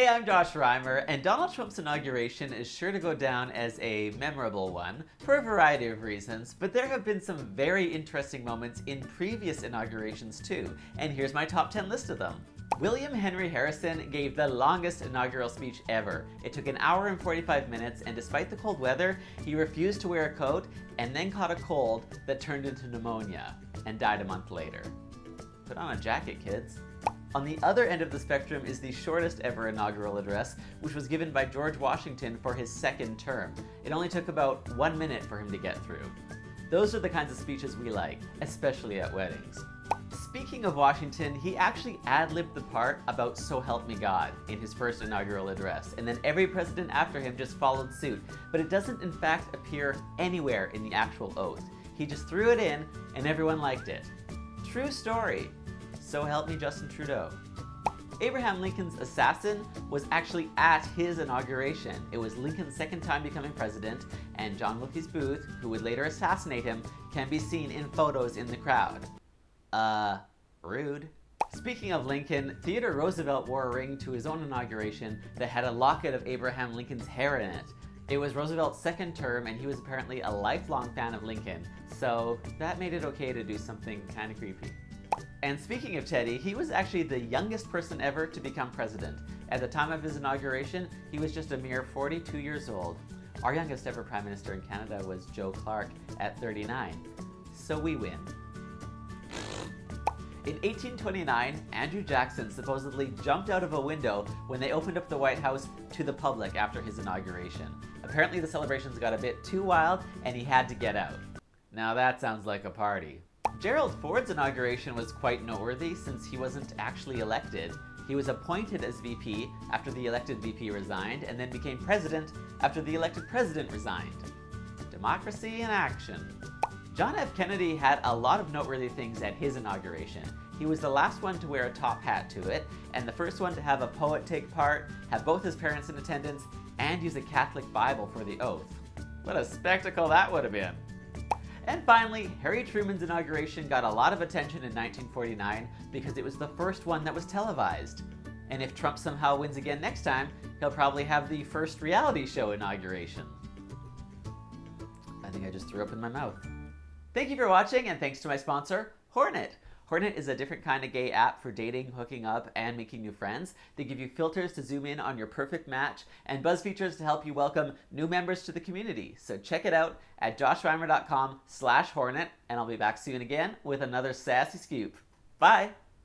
Hey, I'm Josh Reimer, and Donald Trump's inauguration is sure to go down as a memorable one for a variety of reasons, but there have been some very interesting moments in previous inaugurations too, and here's my top 10 list of them. William Henry Harrison gave the longest inaugural speech ever. It took an hour and 45 minutes, and despite the cold weather, he refused to wear a coat and then caught a cold that turned into pneumonia and died a month later. Put on a jacket, kids. On the other end of the spectrum is the shortest ever inaugural address, which was given by George Washington for his second term. It only took about 1 minute for him to get through. Those are the kinds of speeches we like, especially at weddings. Speaking of Washington, he actually ad-libbed the part about "So help me God" in his first inaugural address, and then every president after him just followed suit, but it doesn't in fact appear anywhere in the actual oath. He just threw it in, and everyone liked it. True story. So help me Justin Trudeau. Abraham Lincoln's assassin was actually at his inauguration. It was Lincoln's second time becoming president, and John Wilkes Booth, who would later assassinate him, can be seen in photos in the crowd. Rude. Speaking of Lincoln, Theodore Roosevelt wore a ring to his own inauguration that had a locket of Abraham Lincoln's hair in it. It was Roosevelt's second term, and he was apparently a lifelong fan of Lincoln, so that made it okay to do something kind of creepy. And speaking of Teddy, he was actually the youngest person ever to become president. At the time of his inauguration, he was just a mere 42 years old. Our youngest ever prime minister in Canada was Joe Clark at 39. So we win. In 1829, Andrew Jackson supposedly jumped out of a window when they opened up the White House to the public after his inauguration. Apparently the celebrations got a bit too wild and he had to get out. Now that sounds like a party. Gerald Ford's inauguration was quite noteworthy since he wasn't actually elected. He was appointed as VP after the elected VP resigned, and then became president after the elected president resigned. Democracy in action. John F. Kennedy had a lot of noteworthy things at his inauguration. He was the last one to wear a top hat to it, and the first one to have a poet take part, have both his parents in attendance, and use a Catholic Bible for the oath. What a spectacle that would have been. And finally, Harry Truman's inauguration got a lot of attention in 1949 because it was the first one that was televised. And if Trump somehow wins again next time, he'll probably have the first reality show inauguration. I think I just threw up in my mouth. Thank you for watching, and thanks to my sponsor, Hornet. Hornet is a different kind of gay app for dating, hooking up, and making new friends. They give you filters to zoom in on your perfect match and buzz features to help you welcome new members to the community. So check it out at joshreimer.com/hornet, and I'll be back soon again with another sassy scoop. Bye!